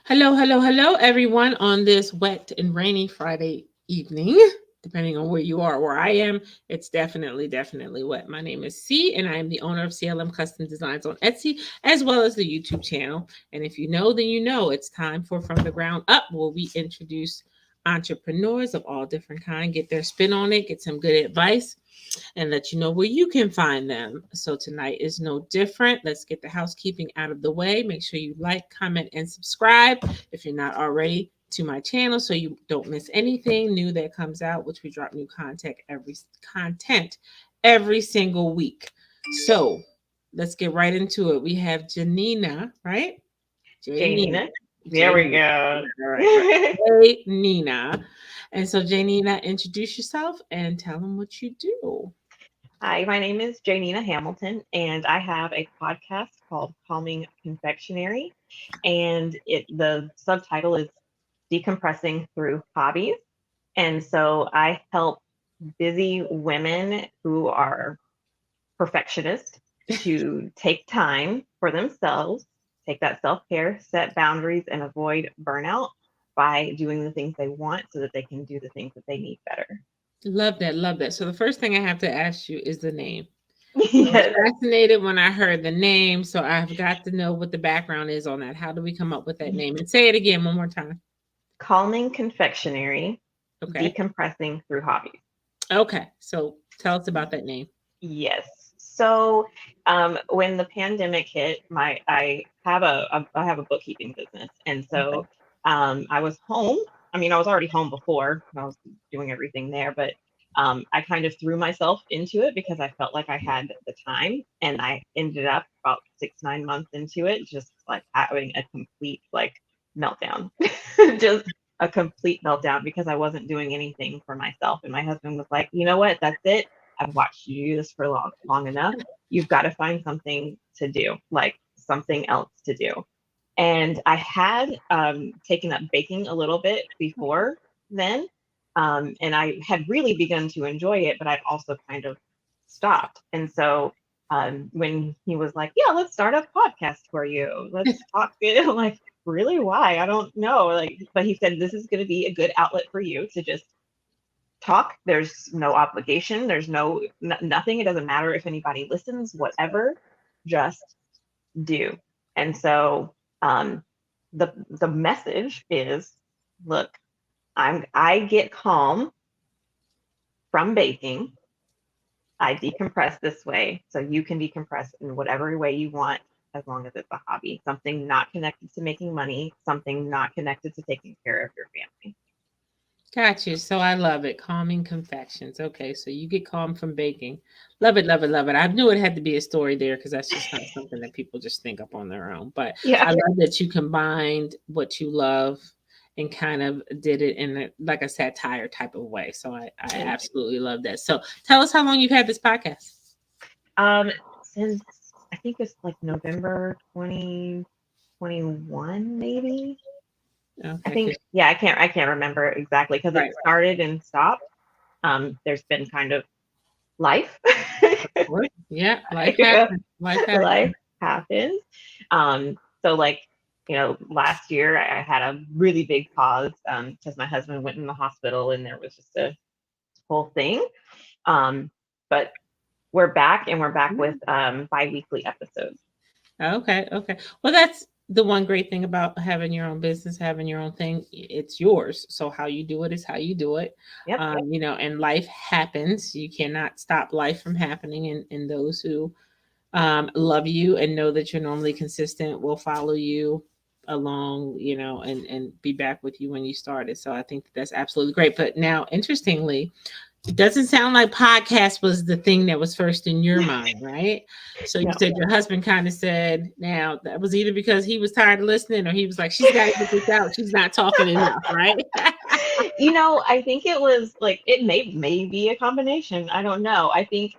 Hello, hello, hello, everyone, on this wet and rainy Friday evening. Depending on where you are, where I am, it's definitely wet. My name is C, and I am the owner of CLM Custom Designs on Etsy, as well as the YouTube channel. And if you know, then you know it's time for From the Ground Up, where we introduce entrepreneurs of all different kind, get their spin on it, get some good advice, and let you know where you can find them. So tonight is no different. Let's get the housekeeping out of the way. Make sure you like, comment, and subscribe if you're not already to my channel so you don't miss anything new that comes out, which we drop new content every single week. So let's get right into it. We have Janina, right? Janina. Janina. There we Janina. go. All right. Hey, Nina. And so, Janina, introduce yourself and tell them what you do. Hi, my name is Janina Hamilton, and I have a podcast called Calming Confectionery. And the subtitle is Decompressing Through Hobbies. And so I help busy women who are perfectionists to take time for themselves, take that self care, set boundaries, and avoid burnout by doing the things they want so that they can do the things that they need better. Love that. Love that. So, the first thing I have to ask you is the name. I was Yes. fascinated when I heard the name. So, I've got to know what the background is on that. How do we come up with that name? And say it again one more time. Calming confectionery, Okay. decompressing through hobbies. Okay. So, tell us about that name. Yes. So when the pandemic hit, my I have a bookkeeping business, and Okay. so I was home. I mean, I was already home before. I was doing everything there, but I kind of threw myself into it because I felt like I had the time, and I ended up about 6 9 months into it, just like having a complete like meltdown, just a complete meltdown because I wasn't doing anything for myself. And my husband was like, you know what, that's it. I've watched you do this for long enough. You've got to find something to do, like something else to do. And I had taken up baking a little bit before then. And I had really begun to enjoy it, but I'd also kind of stopped. And so when he was like, yeah, let's start a podcast for you. Let's talk. I'm like, really? Why? I don't know. Like, but he said, this is going to be a good outlet for you to just talk. There's no obligation. There's nothing. It doesn't matter if anybody listens, whatever, just do. And so the message is, look, I get calm from baking. I decompress this way, so you can decompress in whatever way you want, as long as it's a hobby, something not connected to making money, something not connected to taking care of your family. Got you. So I love it. Calming confections. Okay, so you get calm from baking. Love it, love it, love it. I knew it had to be a story there because that's just not something that people just think up on their own. But Yeah. I love that you combined what you love and kind of did it in a, like a satire type of way. So I absolutely love that. So tell us how long you've had this podcast. Since I think it's like November 2021, maybe. I Okay, think, yeah, I can't remember exactly because right, it right. started and stopped. There's been kind of life. Of course. Yeah, life happens. Life Life happens. happens. So like, last year I had a really big pause because my husband went in the hospital and there was just a whole thing. But we're back and we're back with bi-weekly episodes. Okay, okay. Well, that's the one great thing about having your own business, having your own thing. It's yours. So how you do it is how you do it. Yep. And life happens. You cannot stop life from happening. And those who love you and know that you're normally consistent will follow you along, and be back with you when you started. So I think that's absolutely great. But now, interestingly, it doesn't sound like podcast was the thing that was first in your mind, right? So you No. said your husband kind of said, now that was either because he was tired of listening or he was like, she's got to get this out. She's not talking enough, right? I think it was like it may be a combination. I don't know. I think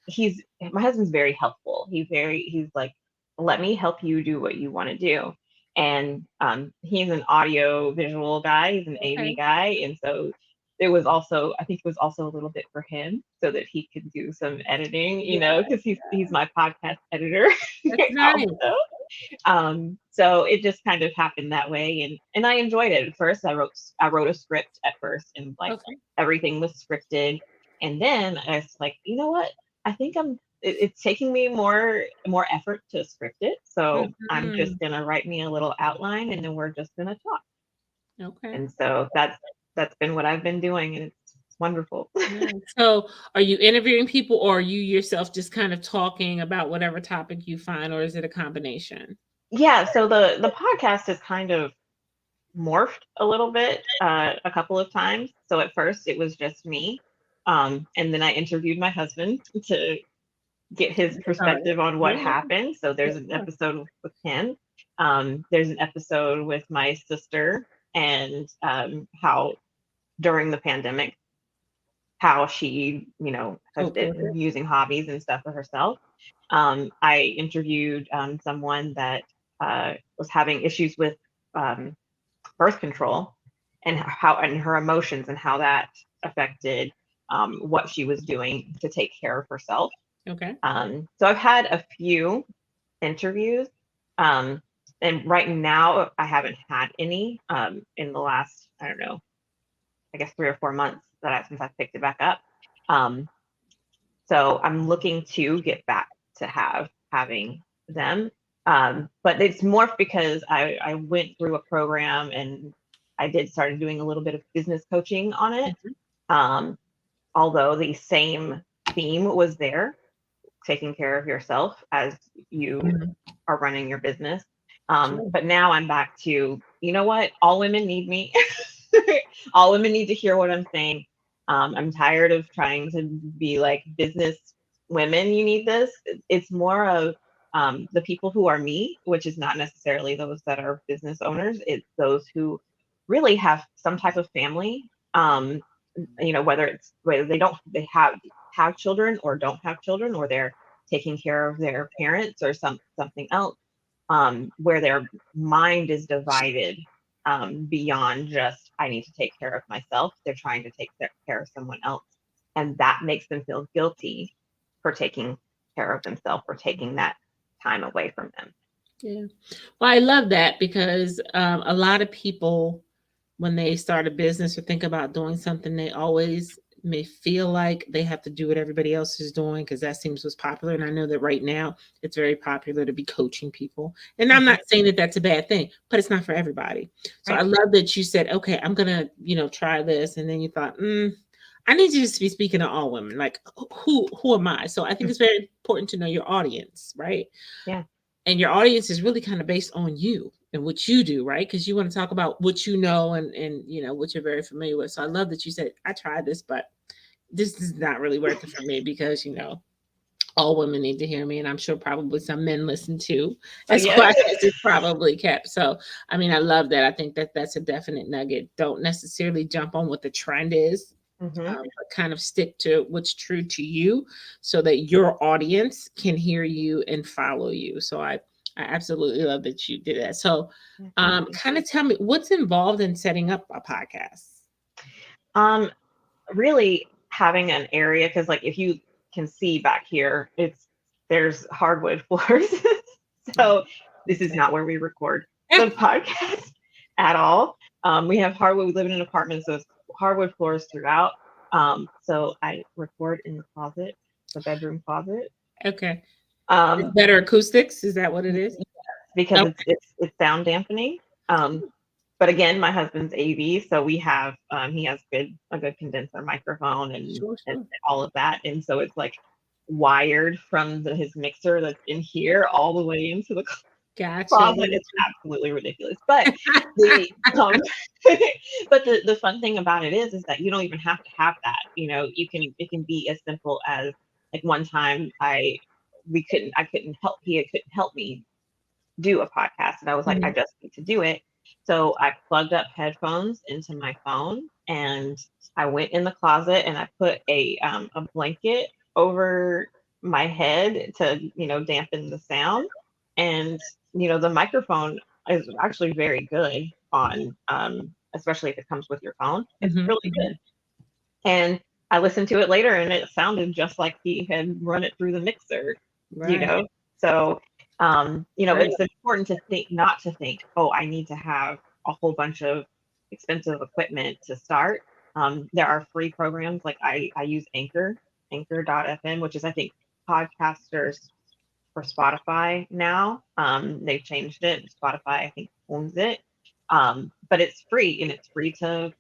he's my husband's very helpful. He's like, let me help you do what you want to do. And he's an audio visual guy, he's an AV Okay. guy, and so it was also, I think it was also a little bit for him so that he could do some editing, you Yeah, know, because he's my podcast editor that's nice. also. So it just kind of happened that way, and I enjoyed it. At first, I wrote a script at first, and like Okay. everything was scripted, and then I was like, you know what? I think it's taking me more effort to script it, so I'm just Mhm. gonna write me a little outline, and then we're just gonna talk. Okay. And so that's been what I've been doing, and it's wonderful. Nice. So, are you interviewing people, or are you yourself just kind of talking about whatever topic you find, or is it a combination? Yeah, so the podcast is kind of morphed a little bit a couple of times. So at first it was just me, and then I interviewed my husband to get his Sorry. perspective on what Yeah. happened. So Yeah. there's an episode with him. There's an episode with my sister, and how during the pandemic, how she, has Cope with been it. using hobbies and stuff for herself. I interviewed someone that was having issues with um, birth control, and how and her emotions and how that affected what she was doing to take care of herself. Okay. So I've had a few interviews, um, and right now I haven't had any in the last, I don't know, I guess 3 or 4 months since I picked it back up. Um, so I'm looking to get back to having them. But it's more because I went through a program, and I did started doing a little bit of business coaching on it. Mhm. Um, Although the same theme was there, taking care of yourself as you Mhm. are running your business. Sure. But now I'm back to, you know what? All women need me. All women need to hear what I'm saying. I'm tired of trying to be like business women. You need this. It's more of the people who are me, which is not necessarily those that are business owners. It's those who really have some type of family. Whether they have children or don't have children, or they're taking care of their parents or something else, where their mind is divided beyond just I need to take care of myself. They're trying to take care of someone else, and that makes them feel guilty for taking care of themselves or taking that time away from them. Yeah. Well, I love that because a lot of people, when they start a business or think about doing something, they always may feel like they have to do what everybody else is doing because that seems what's popular. And I know that right now it's very popular to be coaching people. And I'm Mhm. not saying that that's a bad thing, but it's not for everybody. So I Right. love that you said, okay, I'm going to, try this. And then you thought, I need you to be speaking to all women. Like, who am I? So I think Mm. it's very important to know your audience, right? Yeah. And your audience is really kind of based on you and what you do, right? Because you want to talk about what you know and what you're very familiar with. So I love that you said I tried this, but this is not really working for me because all women need to hear me, and I'm sure probably some men listen too, Oh as yeah. quiet as it's probably kept. So I mean, I love that. I think that that's a definite nugget. Don't necessarily jump on what the trend is, Hmm. but kind of stick to what's true to you so that your audience can hear you and follow you. So I absolutely love that you did that. So Yeah, thank you. kind of tell me what's involved in setting up a podcast. Um, Really having an area, because like if you can see back here, there's hardwood floors. So this is Okay. not where we record the podcast at all. We have hardwood. We live in an apartment, so it's hardwood floors throughout. So I record in the closet, the bedroom closet. Okay. It's Um, better acoustics. Is that what it is? because Oh, it's sound dampening. But again, my husband's AV, so he has a good condenser microphone sure, and sure. all of that, and so it's like wired from his mixer that's in here all the way into the Gotcha. closet. It's absolutely ridiculous, but the but the fun thing about it is that you don't even have to have that. It can be as simple as like one time I couldn't help he couldn't help me do a podcast, and I was like, I Mhm. just need to do it. So I plugged up headphones into my phone, and I went in the closet, and I put a blanket over my head to dampen the sound. And the microphone is actually very good on especially if it comes with your phone. It's Mhm. really Mhm. good. And I listened to it later and it sounded just like he had run it through the mixer, you Right. know? So, Right. it's important to think, not to think, oh, I need to have a whole bunch of expensive equipment to start. There are free programs. Like I use Anchor.fm, which is, I think, podcasters for Spotify now. They've changed it. Spotify, I think, owns it. But it's free, and it's free to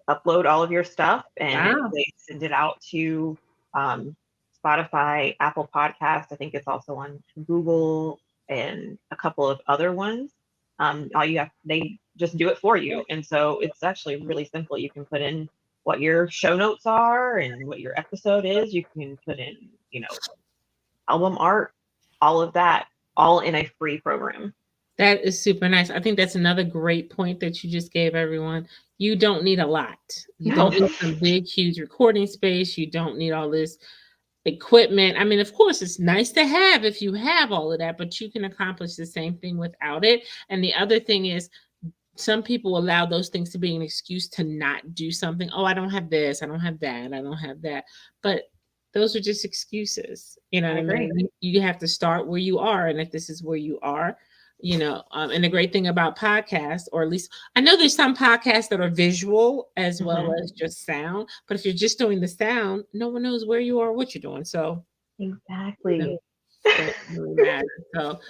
upload all of your stuff, and Wow. they send it out to um, Spotify, Apple Podcasts. I think it's also on Google and a couple of other ones. All you have, they just do it for you, and so it's actually really simple. You can put in what your show notes are and what your episode is. You can put in, album art, all of that, all in a free program. That is super nice. I think that's another great point that you just gave everyone. You don't need a lot. You No. don't need some big, huge recording space. You don't need all this equipment. I mean, of course, it's nice to have if you have all of that, but you can accomplish the same thing without it. And the other thing is, some people allow those things to be an excuse to not do something. Oh, I don't have this, I don't have that, I don't have that. But those are just excuses. You know what I I agree. mean? You have to start where you are. And if this is where you are, and the great thing about podcasts, or at least I know there's some podcasts that are visual as well Mhm. as just sound. But if you're just doing the sound, no one knows where you are, what you're doing. So, Exactly. doesn't really matter. So,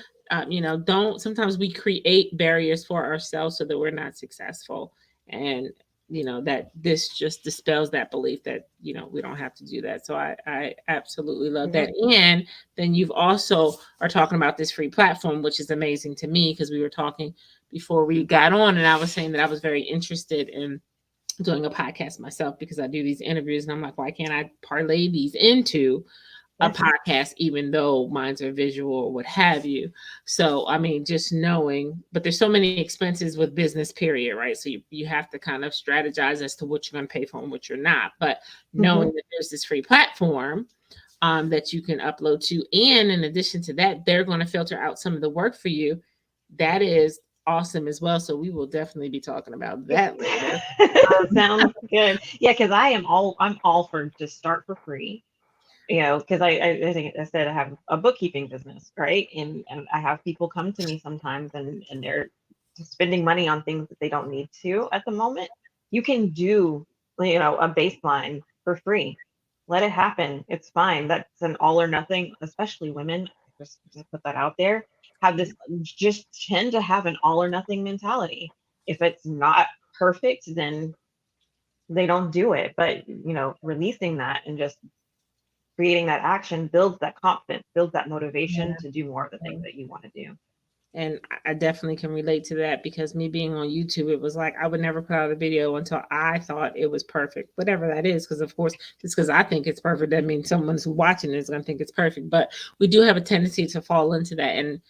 don't sometimes we create barriers for ourselves so that we're not successful. And, that this just dispels that belief that, we don't have to do that. So I absolutely love Yeah. that. And then you've also are talking about this free platform, which is amazing to me because we were talking before we got on, and I was saying that I was very interested in doing a podcast myself because I do these interviews and I'm like, why can't I parlay these into a Yes. podcast, even though mine's are visual or what have you. So, I mean, just knowing, but there's so many expenses with business, period, right? So you have to kind of strategize as to what you're going to pay for and what you're not. But knowing Mhm. that there's this free platform that you can upload to, and in addition to that, they're going to filter out some of the work for you. That is awesome as well. So we will definitely be talking about that later. Sounds good. Yeah, because I'm all for just start for free. Because I think I said I have a bookkeeping business, right? And I have people come to me sometimes, and they're just spending money on things that they don't need to at the moment. You can do, a baseline for free. Let it happen. It's fine. That's an all or nothing, especially women. Just put that out there. Have this, just tend to have an all or nothing mentality. If it's not perfect, then they don't do it. But releasing that and just creating that action builds that confidence, builds that motivation to do more of the things Yeah. that you want to do. And I definitely can relate to that because me being on YouTube, it was like I would never put out a video until I thought it was perfect, whatever that is. Because of course, just because I think it's perfect doesn't mean someone who's watching is going to think it's perfect. But we do have a tendency to fall into that, and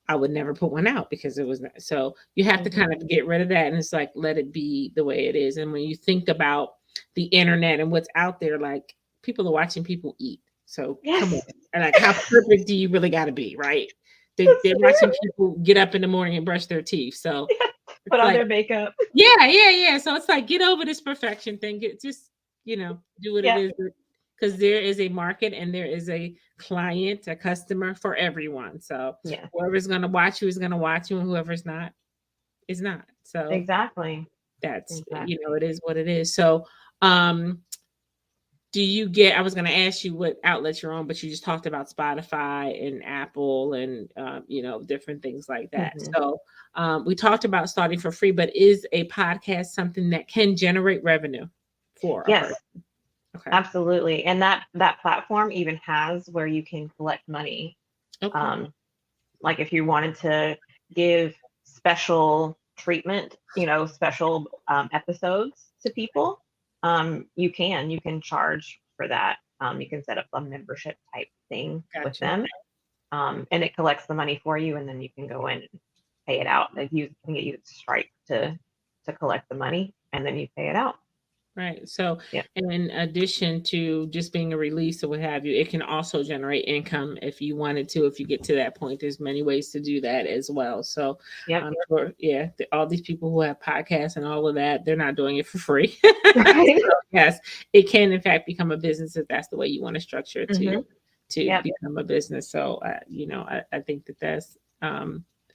I would never put one out because it was not. So you have to Mhm. kind of get rid of that, and it's like let it be the way it is. And when you think about the internet and what's out there, like people are watching people eat. So come on, Yes, and like how perfect do you really got to be, right? that's They're watching true. people get up in the morning and brush their teeth. So Put it's on like, their makeup. yeah, yeah, yeah. So it's like get over this perfection thing. Just do what it Yeah, is because there is a market and there is a client, a customer for everyone. So yeah, whoever's gonna watch you is gonna watch you, and whoever's not is not. So exactly, that's exactly. it is what it is. So um do you get I was going to ask you what outlets you're on, but you just talked about Spotify and Apple and different things like that. Hmm. So we talked about starting for free, but is a podcast something that can generate revenue for a person? Yes, Okay. absolutely. And that platform even has where you can collect money. Okay. Um, like if you wanted to give special treatment, special episodes to people, you can charge for that. You can set up a membership type thing with Gotcha. them, and it collects the money for you, and then you can go in and pay it out. I think it uses Stripe to collect the money, and then you pay it out. Right. So, Yeah. in addition to just being a release or what have you, it can also generate income if you wanted to. If you get to that point, there's many ways to do that as well. So, Yep. I'm sure, yeah, all these people who have podcasts and all of that, they're not doing it for free. Right. So, yes, it can in fact become a business if that's the way you want to structure it Hmm. to Yep. become a business. So, I think that that's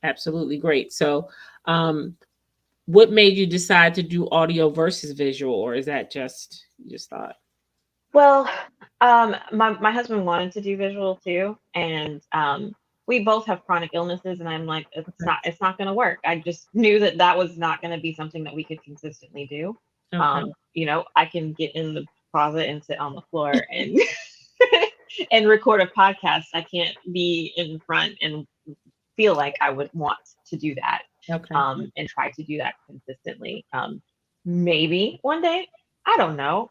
absolutely great. So, um, what made you decide to do audio versus visual, or is that just you just thought? Well, my husband wanted to do visual too, and we both have chronic illnesses, and I'm like, Okay. it's not going to work. I just knew that that was not going to be something that we could consistently do. Okay. I can get in the closet and sit on the floor and and record a podcast. I can't be in front and feel like I would want to do that, Okay. and try to do that consistently. Maybe one day, I don't know.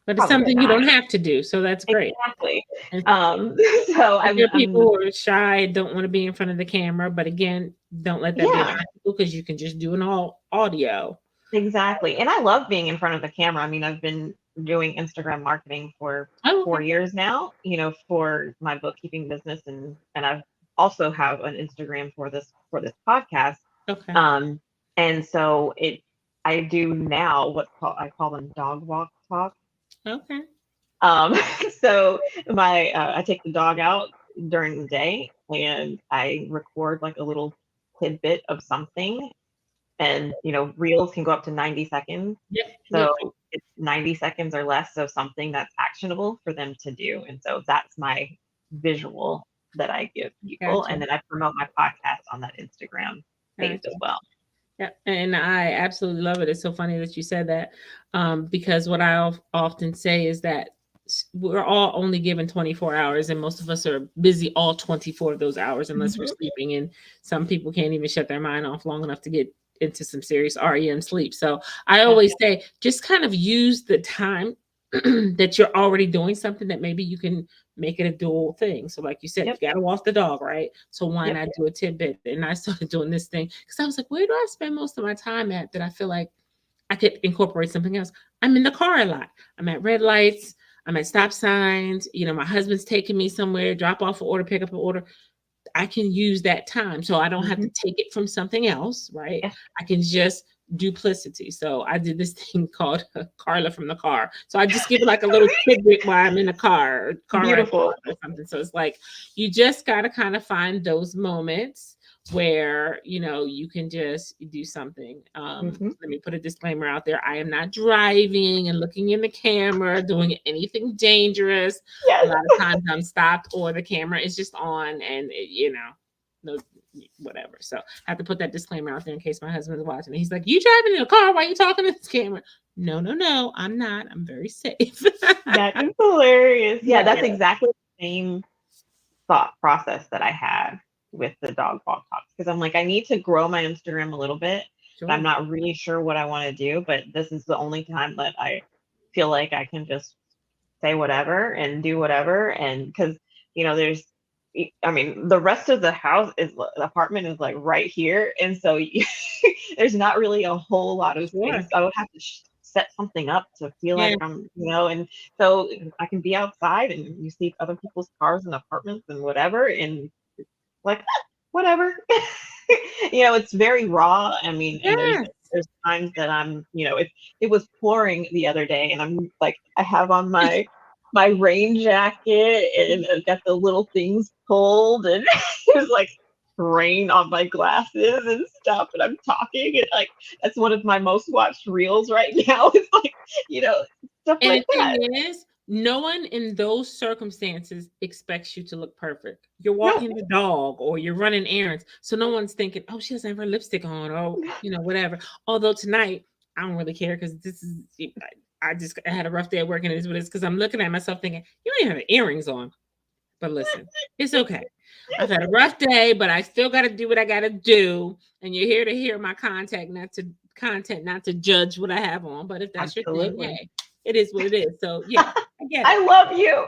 But it's Probably something you not. don't have to do, so that's great. Exactly. And So there are people I'm who are shy, don't want to be in front of the camera, but again, don't let that be an yeah, obstacle because you can just do an all audio. exactly. And I love being in front of the camera. I mean, I've been doing Instagram marketing for Oh, 4 years now, for my bookkeeping business, and I've also have an Instagram for this podcast. okay. Um, and so I do now I call them dog walk talk. Okay. Um, so I take the dog out during the day and I record like a little tidbit of something, and reels can go up to 90 seconds. Yep. Yep. So it's 90 seconds or less of something that's actionable for them to do. And so that's my visual that I give people. Gotcha. And then I promote my podcast on that Instagram page as Gotcha. well. Yeah, and I absolutely love it. It's so funny that you said that, because what I often say is that we're all only given 24 hours, and most of us are busy all 24 of those hours unless we're Mhm. sleeping. And some people can't even shut their mind off long enough to get into some serious REM sleep. So I Yeah. always say just kind of use the time that you're already doing something that maybe you can make it a dual thing. So, like you said, Yep. you got to walk the dog, right? So, why Yep. not do a tidbit? And I started doing this thing because I was like, where do I spend most of my time at that I feel like I could incorporate something else? I'm in the car a lot. I'm at red lights. I'm at stop signs. My husband's taking me somewhere, drop off an order, pick up an order. I can use that time. So I don't have to Mhm. take it from something else, right? Yeah. I can just duplicity. So I did this thing called Carla from the car. So I just give it like a little tidbit while I'm in the car ride Beautiful. or something. So it's like you just got to kind of find those moments where you can just do something. Mhm. Let me put a disclaimer out there. I am not driving and looking in the camera, doing anything dangerous. A Yes. lot of times I'm stopped or the camera is just on, and no, whatever. So I have to put that disclaimer out there in case my husband's watching. He's like, "You driving in a car? Why are you talking to this camera?" No, no, no, I'm not. I'm very safe. That is hilarious. Yeah, that's Yeah. exactly the same thought process that I had with the dog walk talks, because I'm like, I need to grow my Instagram a little bit, but I'm Sure. not really sure what I want to do. But this is the only time that I feel like I can just say whatever and do whatever. And because, there's, I mean, the rest of the house the apartment is like right here. And so there's not really a whole lot of Sure. space. I would have to set something up to feel Yeah. like and so I can be outside and you see other people's cars and apartments and whatever. And like, whatever. It's very raw. I mean, and Yes. there's times that if it was pouring the other day and I'm like, I have on my rain jacket and I've got the little things pulled and there's like rain on my glasses and stuff, and I'm talking, and like that's one of my most watched reels right now. It's like, stuff And like the that. thing is, no one in those circumstances expects you to look perfect. You're No. walking the dog or you're running errands. So no one's thinking, oh, she doesn't have her lipstick on or, whatever. Although tonight, I don't really care because I had a rough day at work, and it is what it is, because I'm looking at myself thinking, you ain't have the earrings on. But listen, it's okay. I've had a rough day, but I still got to do what I got to do. And you're here to hear my content, not to judge what I have on. But if that's your thing, Absolutely. hey, it is what it is. So yeah, I get it. I love you.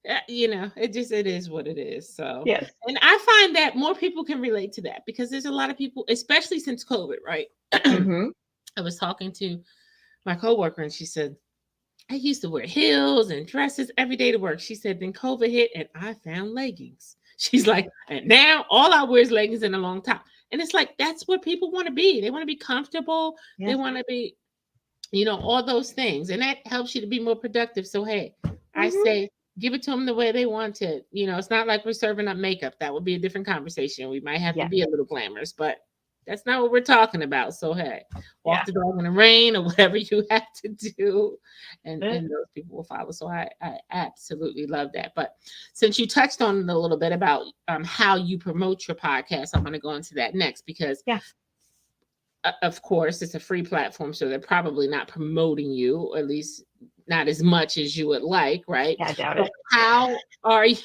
it is what it is. So, Yes. and I find that more people can relate to that because there's a lot of people, especially since COVID, right? Mm-hmm. I was talking to my coworker and she said, I used to wear heels and dresses every day to work. She said, then COVID hit and I found leggings. She's like, and now all I wear is leggings and a long top. And it's like, that's what people want to be. They want to be comfortable. They Yes. want to be, all those things. And that helps you to be more productive. So, hey, I Mm-hmm. say, give it to them the way they want it. It's not like we're serving up makeup. That would be a different conversation. We might have to Yes. be a little glamorous, but that's not what we're talking about. So, hey, walk Yeah. the dog in the rain or whatever you have to do, and Good. those people will follow. So, I absolutely love that. But since you touched on it a little bit about how you promote your podcast, I'm going to go into that next because Yeah. of course, it's a free platform, so they're probably not promoting you, or at least not as much as you would like, right? Yeah, I doubt So it. how are you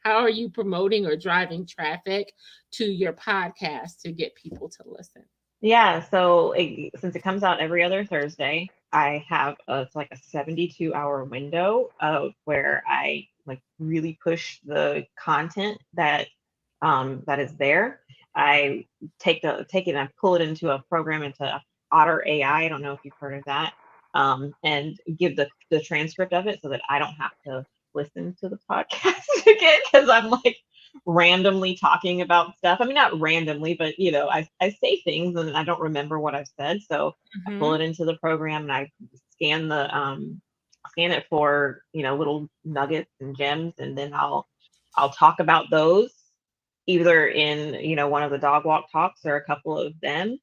how are you promoting or driving traffic to your podcast to get people to listen? Yeah. So since it comes out every other Thursday, I have it's like a 72-hour window of where I like really push the content that is there. I take it and I pull it into a program into Otter AI. I don't know if you've heard of that. And give the transcript of it so that I don't have to listen to the podcast again because I'm like randomly talking about stuff. I mean, not randomly, but I say things and I don't remember what I've said. So I pull Mhm. it into the program and I scan scan it for little nuggets and gems, and then I'll talk about those either in one of the dog walk talks or a couple of them,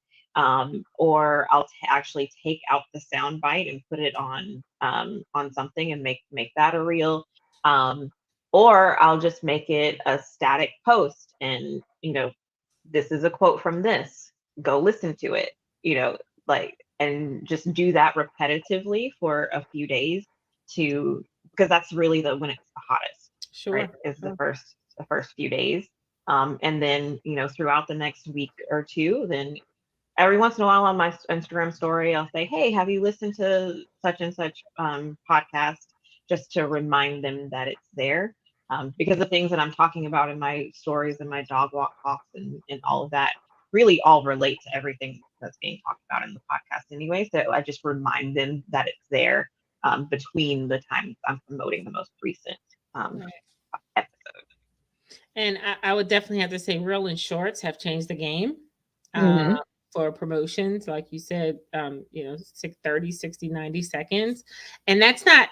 or I'll actually take out the sound bite and put it on something and make that a reel, or I'll just make it a static post and this is a quote from this, go listen to it, like, and just do that repetitively for a few days to because that's really the when it's the hottest, right? Sure. Is Sure. the first few days. And then, throughout the next week or two, then every once in a while on my Instagram story, I'll say, hey, have you listened to such and such podcast? Just to remind them that it's there. Because the things that I'm talking about in my stories and my dog walk talks and all of that really all relate to everything that's being talked about in the podcast anyway. So I just remind them that it's there between the times I'm promoting the most recent Right. episode. And I would definitely have to say Reel and Shorts have changed the game. Uh, Mm-hmm. for promotions, like you said, 30, 60, 90 seconds. And that's not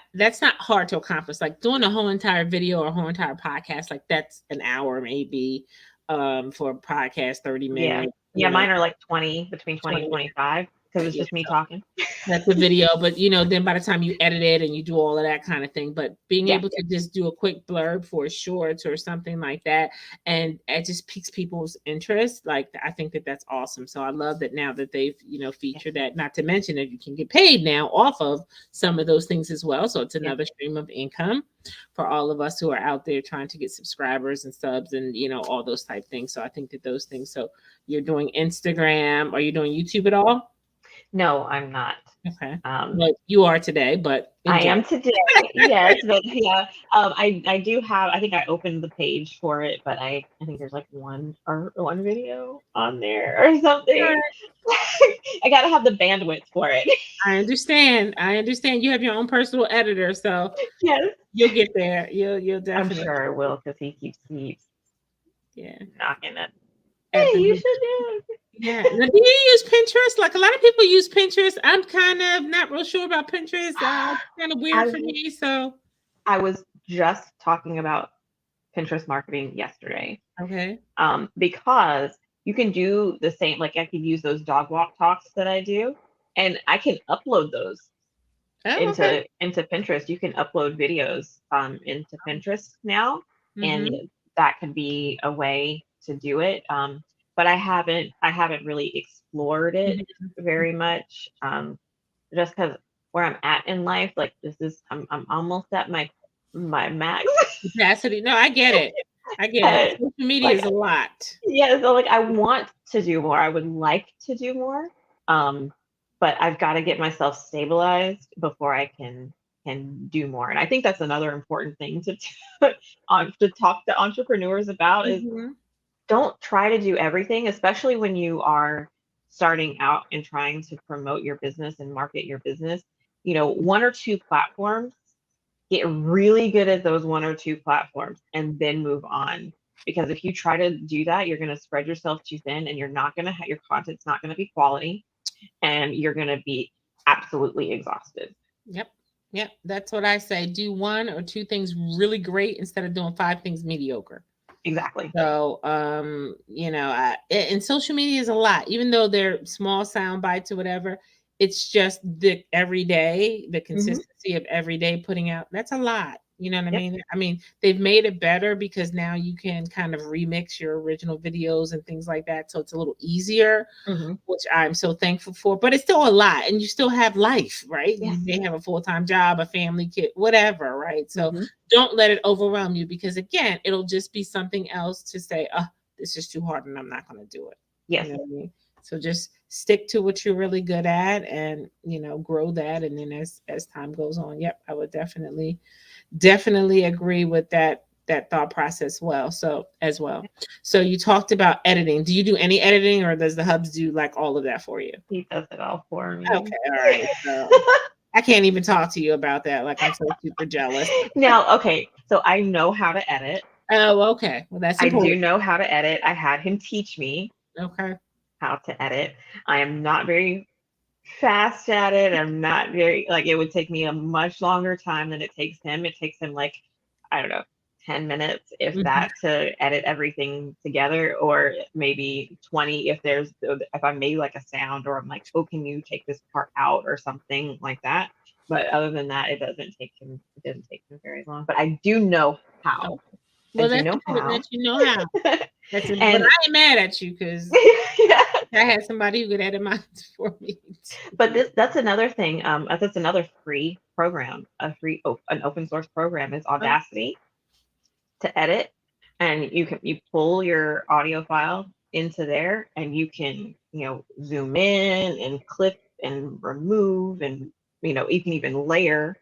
hard to accomplish. Like doing a whole entire video or a whole entire podcast, like that's an hour maybe for a podcast, 30 Yeah. minutes, Yeah, mine are like 20, between 20 and 20 minutes. 25, because it's Yeah. just me talking. That's the video, but then by the time you edit it and you do all of that kind of thing, but being Yeah. able to just do a quick blurb for shorts or something like that, and it just piques people's interest. Like I think that that's awesome. So I love that now that they've Yes. featured that. Not to mention that you can get paid now off of some of those things as well. So it's Yeah. another stream of income for all of us who are out there trying to get subscribers and subs and all those type things. So I think that those things. So you're doing Instagram. Are you doing YouTube at all? No, I'm not. Okay. Um, Well, you are today, but I enjoy. am today. Yes, but yeah, I do have. I think I opened the page for it, but I think there's like one video on there or something. I gotta have the bandwidth for it. I understand. I understand. You have your own personal editor, so Yes, you'll get there. You'll I'm definitely sure it will because he keeps yeah. knocking it. At Hey, the you should do. yeah. Now, do you use Pinterest? Like a lot of people use Pinterest. I'm kind of not real sure about Pinterest. Kind of weird I for me. So I was just talking about Pinterest marketing yesterday. okay. Because you can do the same, like I could use those dog walk talks that I do, and I can upload those Oh, okay. into Pinterest. You can upload videos into Pinterest now, and Mm-hmm. that could be a way to do it. But I haven't really explored it very much, just because where I'm at in life, like I'm almost at my max. Capacity. No, I get it. I get it. Uh, Social media like is a lot. Yeah, so like I want to do more. I would like to do more. But I've got to get myself stabilized before I can can do more. And I think that's another important thing to to talk to entrepreneurs about is Mm-hmm. don't try to do everything, especially when you are starting out and trying to promote your business and market your business. You know, one or two platforms, get really good at those one or two platforms and then move on. Because if you try to do that, you're going to spread yourself too thin and you're not going to have your content's not going to be quality and you're going to be absolutely exhausted. Yep. Yep. That's what I say. Do one or two things really great instead of doing five things mediocre. Exactly. So, and social media is a lot, even though they're small sound bites or whatever. It's just the everyday, the consistency of every day putting out. That's a lot. You know what I Yep. mean? I mean, they've made it better because now you can kind of remix your original videos and things like that. So it's a little easier, which I'm so thankful for. But it's still a lot, and you still have life, right? You Yes. may have a full-time job, a family, kid, whatever, right? So Mhm. don't let it overwhelm you because again, it'll just be something else to say, oh, this is too hard and I'm not going to do it. Yes. You know what I mean? So just stick to what you're really good at and, grow that. And then as time goes on, yep, I would definitely agree with that thought process as well. So you talked about editing. Do you do any editing or does the Hubs do like all of that for you? He does it all for me. Okay, all right. So I can't even talk to you about that. Like I'm so super jealous. Now, okay, so I know how to edit. Oh, okay. Well, that's I do important. know how to edit. I had him teach me Okay. how to edit. I am not very fast at it. I'm not very like it would take me a much longer time than it takes him. It takes him like, I don't know, 10 minutes, if Mhm. that, to edit everything together, or maybe 20 if I made like a sound or I'm like, oh, can you take this part out or something like that. But other than that, it didn't take him very long. But I do know how. I Well, do that's know important how. that you know how. But And I ain't mad at you because yeah. I had somebody who could edit mine for me. But that's another thing. That's another free program, an open source program is Oh, Audacity to edit, and you pull your audio file into there, and you can zoom in and clip and remove, and you can even layer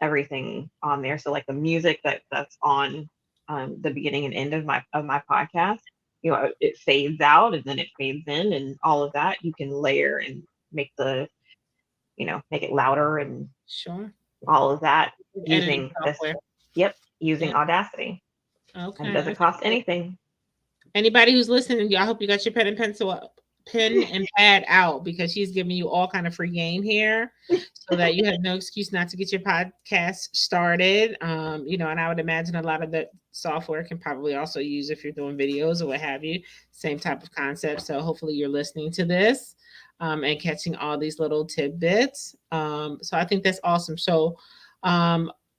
everything on there. So like the music that's on the beginning and end of my podcast, it fades out and then it fades in, and all of that you can layer and make make it louder and sure. all of that Editing using this. software. Yep, using Yeah. Audacity, and it Okay. doesn't cost anything. Anybody who's listening, I hope you got your pen and pencil up, pen and pad out because she's giving you all kind of free game here, so that you have no excuse not to get your podcast started. And I would imagine a lot of the software can probably also use if you're doing videos or what have you. Same type of concept. So hopefully you're listening to this and catching all these little tidbits. So I think that's awesome. So,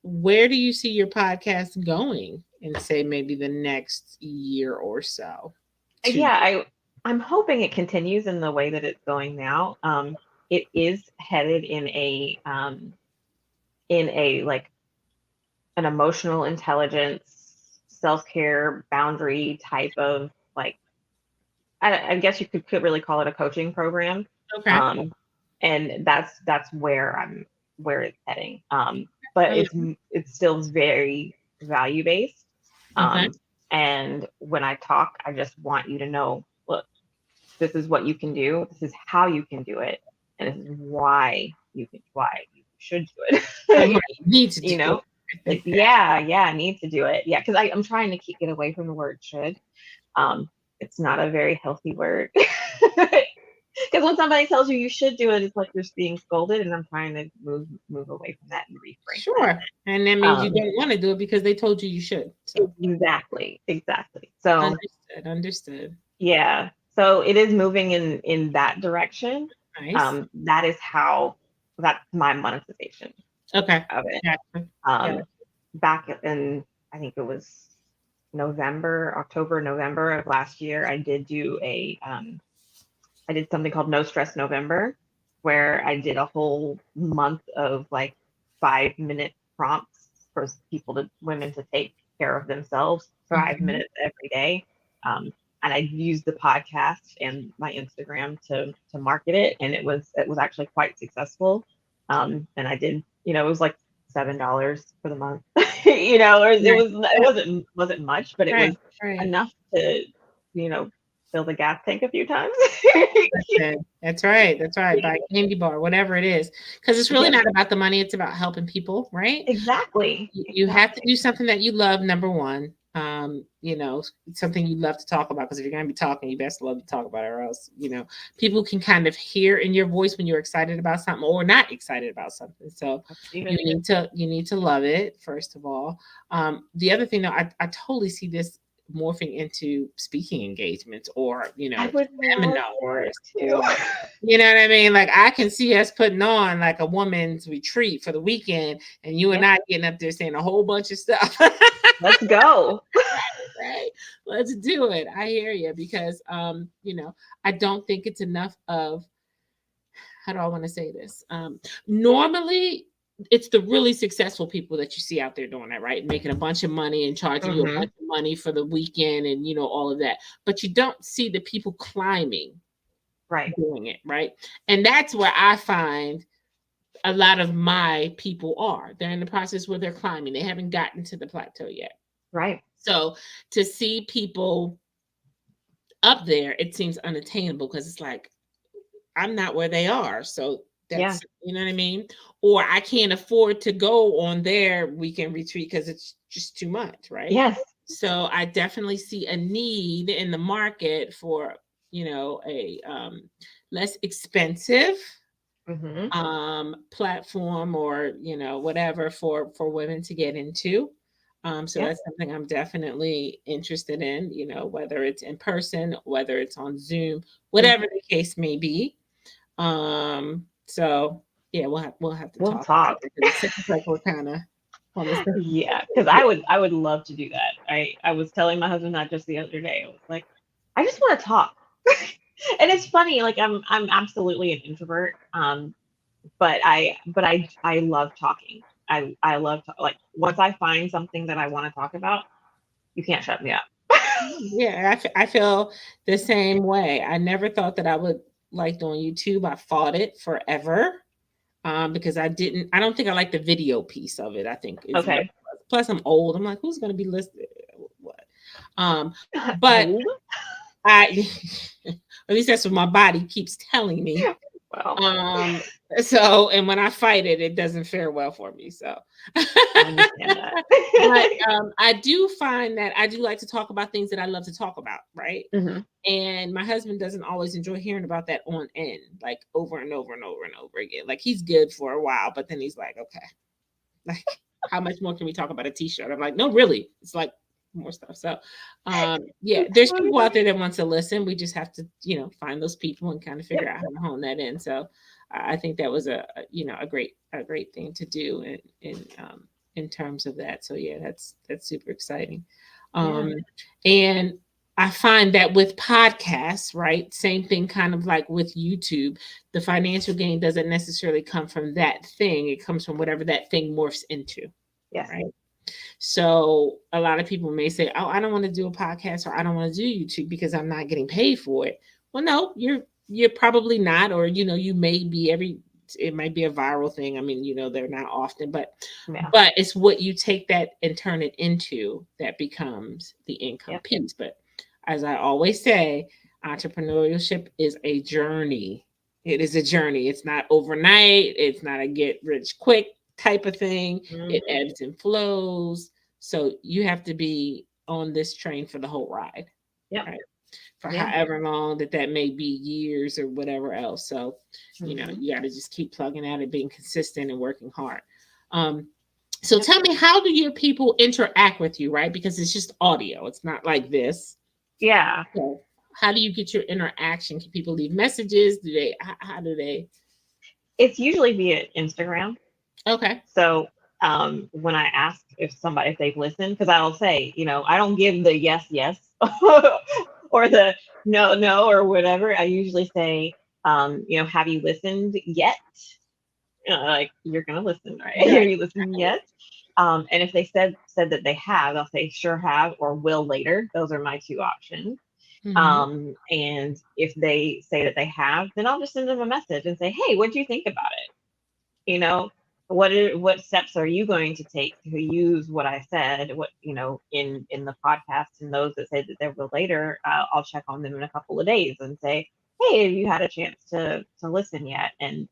where do you see your podcast going in say maybe the next year or so? Yeah, I'm hoping it continues in the way that it's going now. It is headed in a like an emotional intelligence, self-care, boundary type of like, I guess you could really call it a coaching program. Okay. Um, and that's where it's heading. But it's still very value based. Okay. And when I talk, I just want you to know, look, this is what you can do. This is how you can do it, and this is why you should do And it. what you need to you do. know, I need to do it. Yeah, because I'm trying to get away from the word should. It's not a very healthy word. Because when somebody tells you should do it, it's like you're being scolded, and I'm trying to move away from that and reframe Sure. And that means you don't want to do it because they told you should. So exactly. So understood. yeah, so it is moving in that direction. Nice. That's my monetization Okay. of it. Gotcha. Back in, I think it was October, November of last year, I did I did something called No Stress November, where I did a whole month of like 5-minute prompts for women to take care of themselves, 5 minutes every day. And I used the podcast and my Instagram to market it, and it was actually quite successful. And I did it was like $7 for the month, or it wasn't much, but it Right, was right. enough to, you know, fill the gas tank a few times. That's it. That's right. That's right. Buy a candy bar, whatever it is, because it's really Yes, not about the money. It's about helping people, right? exactly, You have to exactly. do something that you love, number one. Something you love to talk about. Because if you're going to be talking, you best love to talk about it, or else, people can kind of hear in your voice when you're excited about something or not excited about something. So you Even need to love it first of all. The other thing, though, I totally see this morphing into speaking engagements or I would love that seminars too. or you know what I mean? Like I can see us putting on like a woman's retreat for the weekend and you and Yep, I getting up there saying a whole bunch of stuff. let's go. Right. Let's do it. I hear you because I don't think it's enough of how do I want to say this? Normally it's the really successful people that you see out there doing that, right? Making a bunch of money and charging you a Hmm. bunch of money for the weekend and all of that. But you don't see the people climbing Right, doing it, right? And that's where I find a lot of my people are. They're in the process where they're climbing. They haven't gotten to the plateau yet. right. So to see people up there, it seems unattainable because it's like I'm not where they are. So Yeah. that's you know what I mean? Or I can't afford to go on their weekend retreat because it's just too much, right? Yes. So I definitely see a need in the market for, a less expensive Hmm. platform or whatever for women to get into. So Yep. that's something I'm definitely interested in, whether it's in person, whether it's on Zoom, whatever Hmm. the case may be. So yeah, we'll have to We'll talk about talk. it because it seems like we're kind of on the same. Yeah, because I would love to do that. I was telling my husband that just the other day. I was like, I just want to talk. And it's funny, like I'm absolutely an introvert. But I love talking. I love like once I find something that I want to talk about, you can't shut me up. Yeah, I feel the same way. I never thought that I would like doing YouTube. I fought it forever. Because I don't think I like the video piece of it. I think is what it Okay. was. Plus I'm old. I'm like, who's gonna be listening? What? Um, but Old. I at least that's what my body keeps telling me. Well, Um, and when I fight it, it doesn't fare well for me. So I understand that. but I do find that I do like to talk about things that I love to talk about, right? Hmm. And my husband doesn't always enjoy hearing about that on end, like over and over and over and over again. Like he's good for a while, but then he's like, okay, like how much more can we talk about a t-shirt? I'm like, no, really. It's like more stuff. So yeah, there's people out there that want to listen. We just have to, find those people and kind of figure Yep. out how to hone that in. So I think that was a great thing to do in terms of that. So yeah, that's super exciting. Yeah. Um and I find that with podcasts, right? Same thing kind of like with YouTube. The financial gain doesn't necessarily come from that thing. It comes from whatever that thing morphs into, Yes. right? So a lot of people may say, "Oh, I don't want to do a podcast or I don't want to do YouTube because I'm not getting paid for it." Well, no, you're probably not, or you may be it might be a viral thing. I mean, they're not often, but Yeah. it's what you take that and turn it into that becomes the income Yep. piece. But as I always say, entrepreneurship is a journey. It is a journey. It's not overnight. It's not a get rich quick type of thing. It Hmm. ebbs and flows. So you have to be on this train for the whole ride, Yep. right? For Yeah. however long that may be years or whatever else. So, Hmm. you got to just keep plugging at it, being consistent and working hard. Um, so tell me, how do your people interact with you, right? Because it's just audio. It's not like this. Yeah. So how do you get your interaction? Can people leave messages? How do they? It's usually via Instagram. Okay. So when I ask if they've listened, because I'll say, I don't give the yes, yes or the no, no, or whatever. I usually say, have you listened yet? Like you're gonna listen, right? Right. Have you listened yet? And if they said that they have, I'll say sure have or will later. Those are my two options. Hmm. And if they say that they have, then I'll just send them a message and say, hey, what do you think about it? what steps are you going to take to use what I said, what, in the podcast, and those that say that they will later, I'll check on them in a couple of days and say, hey, have you had a chance to listen yet? And,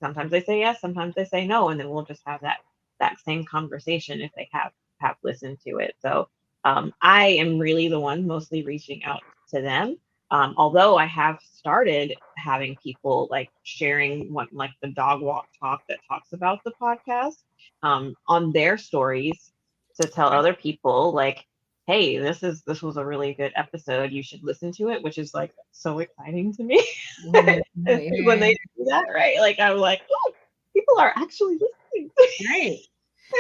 sometimes they say yes, sometimes they say no, and then we'll just have that same conversation if they have listened to it. So I am really the one mostly reaching out to them. Although I have started having people like sharing like the dog walk talk that talks about the podcast on their stories to tell other people like, hey, this was a really good episode. You should listen to it, which is like so exciting to me when they do that, right? Like I'm like, oh, people are actually listening. Right.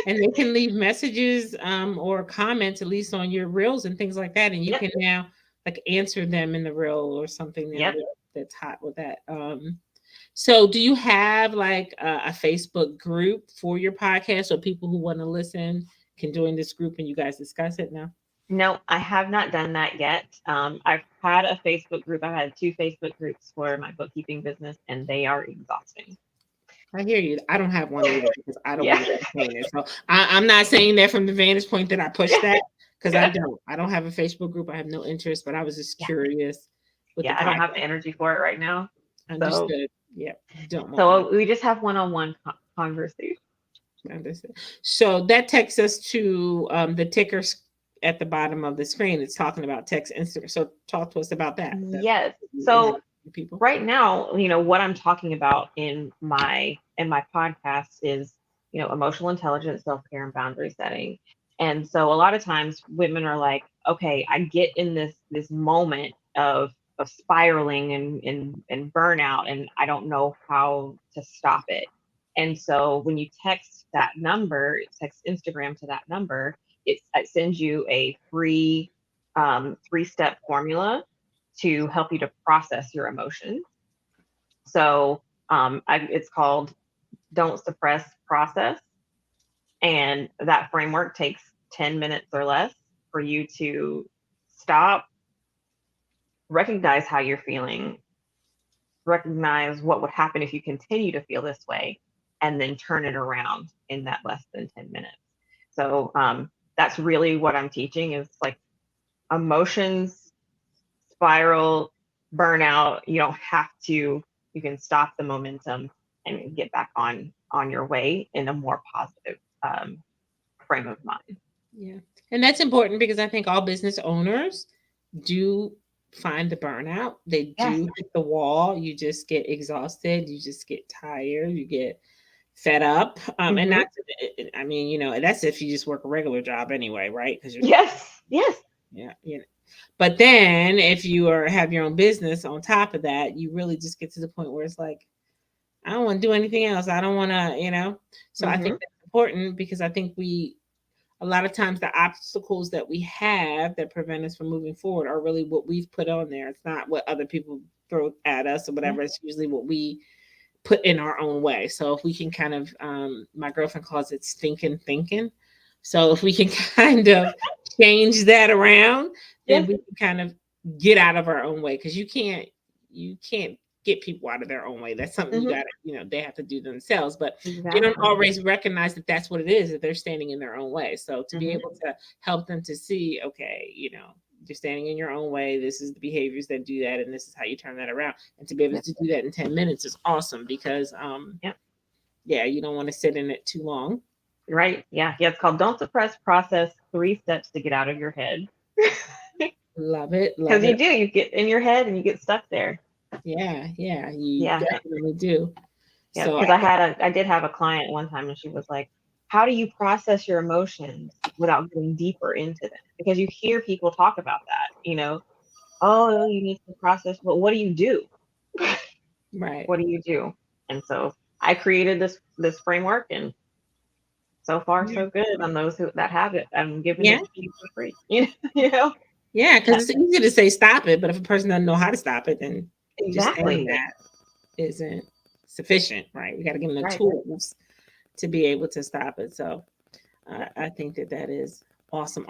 And they can leave messages or comments at least on your reels and things like that. And you can now like answer them in the reel or something that's hot with that. So do you have like a Facebook group for your podcast so people who want to listen can join this group and you guys discuss it now? No, I have not done that yet. I've had a Facebook group. I've had 2 Facebook groups for my bookkeeping business, and they are exhausting. I hear you. I don't have one either because I don't want to entertain it. So I'm not saying that from the vantage point that I push that because I don't have a Facebook group. I have no interest, but I was just curious. I don't have the energy for it right now. Understood. Yeah. So we just have one-on-one conversation. Understood. So that takes us to the ticker at the bottom of the screen. It's talking about text Instagram. So talk to us about that. Yes. So people right now, what I'm talking about in my podcast is, emotional intelligence, self-care, and boundary setting. And so a lot of times women are like, okay, I get in this moment of spiraling and burnout, and I don't know how to stop it. And so when you text that number, text Instagram to that number, it sends you a free 3-step formula to help you to process your emotions. So it's called Don't Suppress, Process. And that framework takes 10 minutes or less for you to stop, recognize how you're feeling, recognize what would happen if you continue to feel this way, and then turn it around in that less than 10 minutes. So that's really what I'm teaching is like emotions spiral, burnout. You don't have to, you can stop the momentum and get back on your way in a more positive frame of mind. Yeah. And that's important because I think all business owners do find the burnout. They do hit the wall. You just get exhausted. You just get tired. You get fed up. And not, I mean, that's if you just work a regular job anyway, right? Because you're yes. Yeah. But then if you have your own business on top of that, you really just get to the point where it's like, I don't want to do anything else. I don't want to, So I think that's important because I think a lot of times the obstacles that we have that prevent us from moving forward are really what we've put on there. It's not what other people throw at us or whatever. It's usually what we put in our own way. So if we can kind of, my girlfriend calls it stinking thinking. So if we can kind of change that around, then we can kind of get out of our own way. Because you can't get people out of their own way. That's something you gotta, they have to do themselves. But they don't always recognize that that's what it is, that they're standing in their own way. So to be able to help them to see, okay, you're standing in your own way. This is the behaviors that do that, and this is how you turn that around. And to be able to do that in 10 minutes is awesome because you don't want to sit in it too long. Right. Yeah. It's called Don't Suppress, Process, 3 steps to get out of your head. Love it. Because you get in your head and you get stuck there. Yeah. You definitely do. Yeah. Because I did have a client one time and she was like, how do you process your emotions without getting deeper into them? Because you hear people talk about that, oh, you need to process, but what do you do? Right. What do you do? And so I created this framework, and so far so good on those that have it. I'm giving it to you for free. Yeah, because it's easy to say stop it, but if a person doesn't know how to stop it, then just saying that isn't sufficient, right? We got to give them the tools to be able to stop it. So I think that is awesome.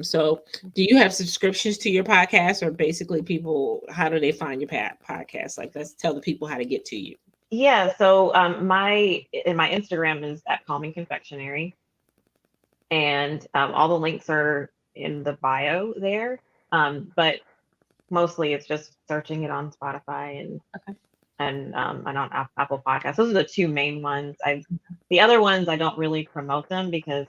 So do you have subscriptions to your podcast, or basically people, how do they find your podcast? Like, let's tell the people how to get to you. Yeah, so my Instagram is at Calming Confectionery, and all the links are in the bio there. But mostly it's just searching it on Spotify Okay. and on Apple Podcasts. Those are the two main ones. The other ones I don't really promote them because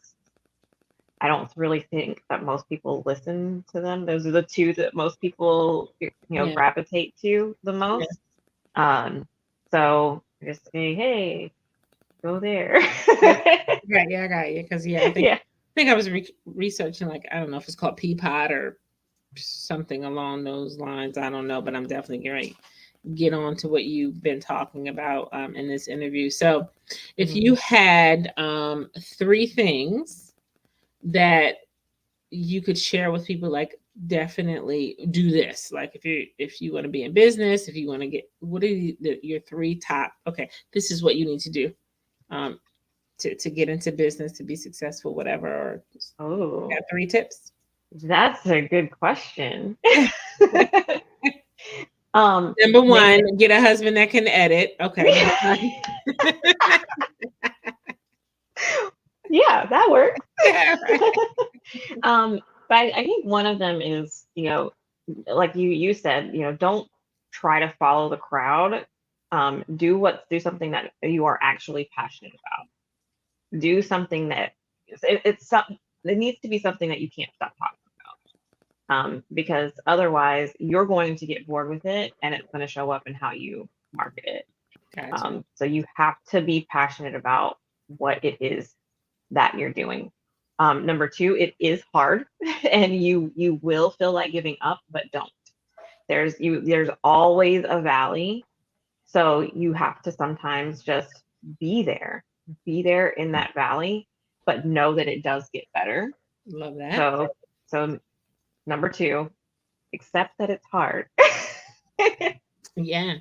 I don't really think that most people listen to them. Those are the two that most people Yeah. gravitate to the Yeah. most. So just say, hey, go there. Right. Yeah, I got you. Because yeah, Yeah. I think I was researching, like, I don't know if it's called Peapod or something along those lines. I don't know, but I'm definitely going to get on to what you've been talking about in this interview. So, if Mhm. you had three things that you could share with people, like, definitely do this, like, if you want to be in business, if you want to get, what are your three top, okay, this is what you need to do um, to get into business, to be successful, whatever, or Oh, got three tips? that's a good question. um, Number make one, get a husband that can edit. Okay, number one. Yeah, that works. Yeah, right. um, but I think one of them is, like you said, don't try to follow the crowd. Do something that you are actually passionate about. Do something that it needs to be something that you can't stop talking about. Because otherwise you're going to get bored with it and it's going to show up in how you market it. Gotcha. So you have to be passionate about what it is that you're doing. Number two, it is hard and you will feel like giving up, but don't. There's always a valley. So you have to sometimes just be there. Be there in that valley, but know that it does get better. Love that. So number two, accept that it's hard. Yeah.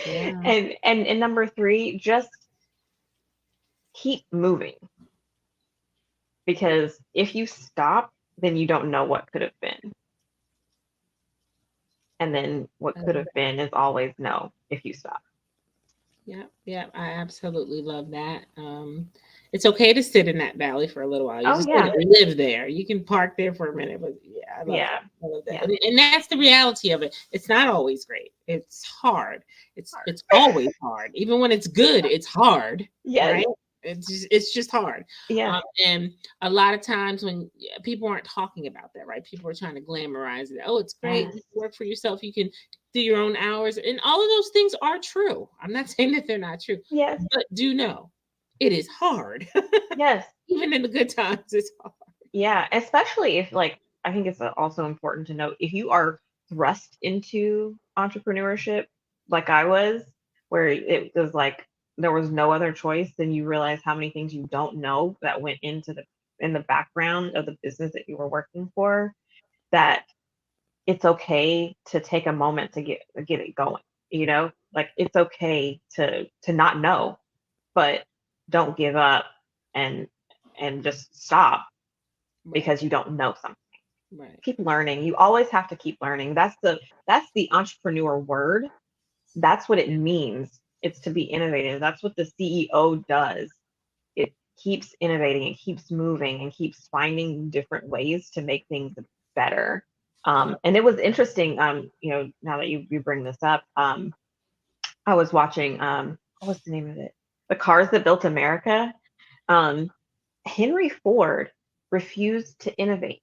Yeah. And number three, just keep moving, because if you stop, then you don't know what could have been. And then what I could love have been is always no if you stop. Yeah, yeah, I absolutely love that. It's okay to sit in that valley for a little while. You Oh just don't yeah. live there. You can park there for a minute, but yeah, I love it. Yeah. I love that, Yeah. and that's the reality of it. It's not always great. It's hard. Hard. It's always hard. Even when it's good, it's hard, Yes. right? It's just hard. Yeah. And a lot of times when people aren't talking about that, right? People are trying to glamorize it. Oh, it's great. Yes. You can work for yourself. You can do your own hours, and all of those things are true. I'm not saying that they're not true, Yes. but do know it is hard. Yes. Even in the good times, it's hard. Yeah. Especially if, like, I think it's also important to note if you are thrust into entrepreneurship like I was, where it was like there was no other choice, then you realize how many things you don't know that went into the background of the business that you were working for, that it's okay to take a moment to get it going, like it's okay to not know, but don't give up and just stop Right, because you don't know something. right. Keep learning. You always have to keep learning. That's the entrepreneur word. That's what it means. It's to be innovative. That's what the CEO does. It keeps innovating, it keeps moving, and keeps finding different ways to make things better. And it was interesting, now that you bring this up, I was watching, what was the name of it? The Cars That Built America. Um, Henry Ford refused to innovate.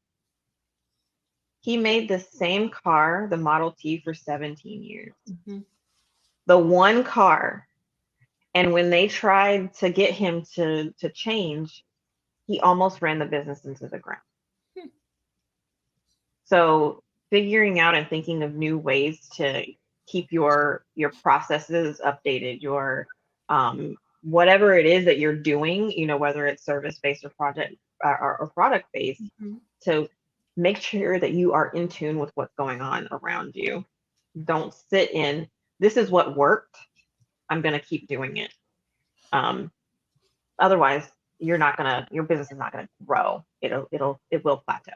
He made the same car, the Model T, for 17 years. Mhm. The one car. And when they tried to get him to change, he almost ran the business into the ground. Hmm. So figuring out and thinking of new ways to keep your processes updated, your whatever it is that you're doing, whether it's service based or project or product based, Mhm. to make sure that you are in tune with what's going on around you. Don't sit in, this is what worked, I'm going to keep doing it. Um, Otherwise, your business is not gonna grow. It will plateau.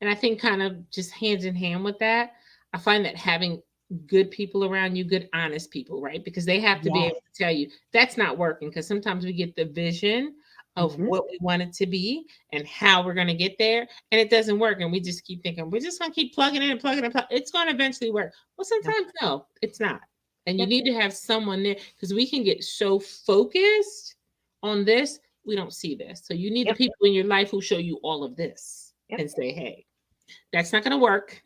And I think, kind of just hands in hand with that, I find that having good people around you, good, honest people, right? Because they have to be Yes. able to tell you that's not working. Because sometimes we get the vision of Mhm. what we want it to be and how we're going to get there, and it doesn't work. And we just keep thinking we're just going to keep plugging in and plugging and it's going to eventually work. Well, Yep. sometimes no, it's not. And you Yep. need to have someone there because we can get so focused on this, we don't see this. So you need the Yep. people in your life who show you all of this Yep. and say, hey, that's not going to work.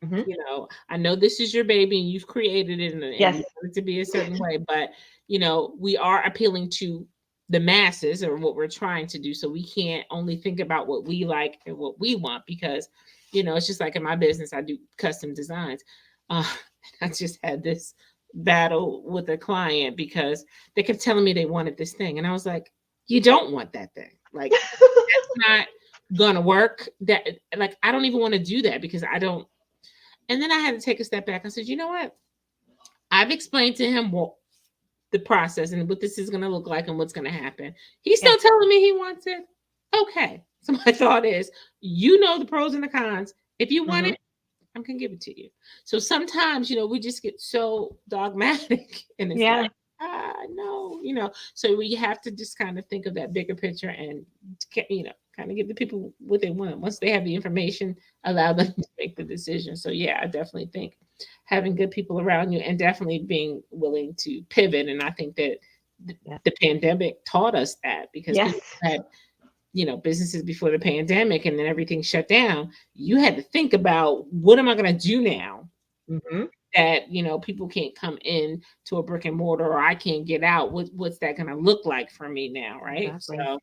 Mhm. You know, I know this is your baby and you've created it and Yes. you want it to be a certain way, but you know, we are appealing to the masses or what we're trying to do. So we can't only think about what we like and what we want because, you know, it's just like in my business, I do custom designs. Uh, I just had this battle with a client because they kept telling me they wanted this thing. And I was like, you don't want that thing. Like, that's not gonna work. That, like, I don't even want to do that because I don't. And then I had to take a step back. I said, you know what? I've explained to him what the process and what this is going to look like and what's going to happen. He's Yeah. still telling me he wants it. Okay. So my thought is, you know the pros and the cons. If you want Mhm. it, I'm going to give it to you. So sometimes, you know, we just get so dogmatic and it's Yeah. like, no, you know, so we have to just kind of think of that bigger picture and, you know, kind of give the people what they want. Once they have the information, allow them to make the decision. So yeah, I definitely think having good people around you and definitely being willing to pivot. And I think that Yeah. the pandemic taught us that because Yes. people had, you know, businesses before the pandemic and then everything shut down. You had to think about what am I going to do now Mhm. that, you know, people can't come in to a brick and mortar or I can't get out. What's that going to look like for me now? Right. Exactly. So,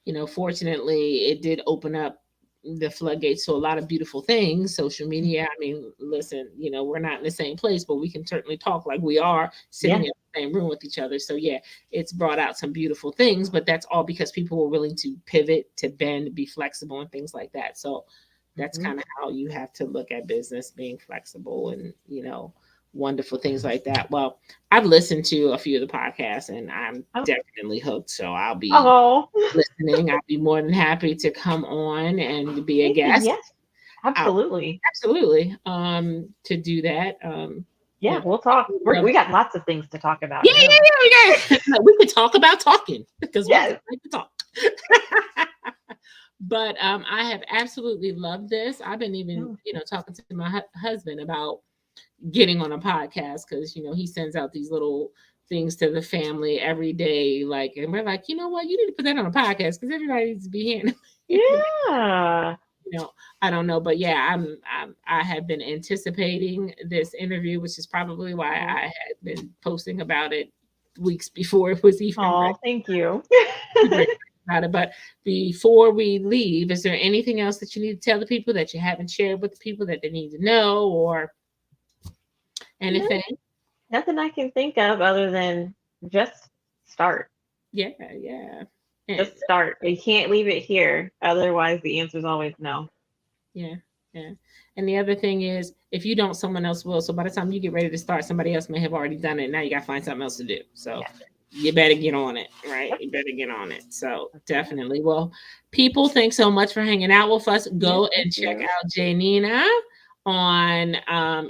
you know, fortunately, it did open up the floodgates to a lot of beautiful things. Social media, I mean, listen, you know, we're not in the same place, but we can certainly talk like we are sitting Yeah. in the same room with each other. So, yeah, it's brought out some beautiful things, but that's all because people were willing to pivot, to bend, be flexible, and things like that. So, that's Mhm. kind of how you have to look at business being flexible and, you know, wonderful things like that. Well, I've listened to a few of the podcasts and I'm Oh. definitely hooked. So I'll be Oh. listening. I'd be more than happy to come on and be a Thank you. guest. Yes. Absolutely. Absolutely. To do that. You Yeah. know, We'll talk. love- We got lots of things to talk about. yeah, I know. yeah. No, we could talk about talking because we Yes. just like to talk. But I have absolutely loved this. I've been even, No. you know, talking to my husband about getting on a podcast because, you know, he sends out these little things to the family every day. Like, and we're like, you know what? You need to put that on a podcast because everybody needs to be hearing. Yeah. You know, I don't know, but yeah, I have been anticipating this interview, which is probably why I had been posting about it weeks before it was even Oh, thank you. ready about it. But before we leave, is there anything else that you need to tell the people that you haven't shared with the people that they need to know or No, anything? nothing I can think of other than just start. Yeah, yeah. And Just start. You can't leave it here. Otherwise, the answer is always no. yeah, yeah. And the other thing is, if you don't, someone else will. So by the time you get ready to start, somebody else may have already done it. Now you got to find something else to do. So Yes. you better get on it, right? Yep. You better get on it. So definitely. Well, people, thanks so much for hanging out with us. Go Yes, and thank check you. out Janina on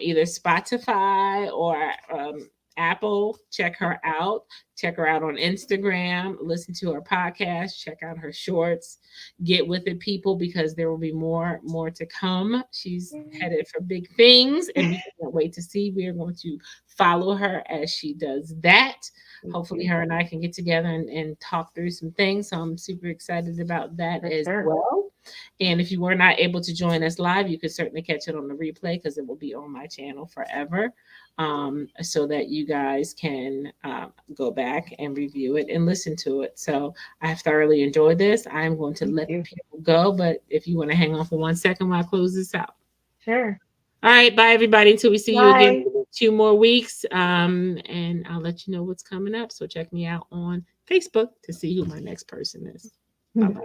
either Spotify or Apple. Check her out. Check her out on Instagram. Listen to her podcast. Check out her shorts. Get with it, people, because there will be more to come. She's headed for big things, and we can't wait to see. We are going to follow her as she does that. Thank Hopefully, you. her and I can get together and talk through some things. So I'm super excited about that For as sure. well. And if you were not able to join us live, you could certainly catch it on the replay because it will be on my channel forever. So that you guys can go back and review it and listen to it. So I have thoroughly enjoyed this. I'm going to Thank let you. people go, but if you want to hang on for 1 second while I close this out. Sure. All right, bye everybody. Until we see you again Bye. in 2 more weeks. And I'll let you know what's coming up. So check me out on Facebook to see who my next person is. Bye-bye.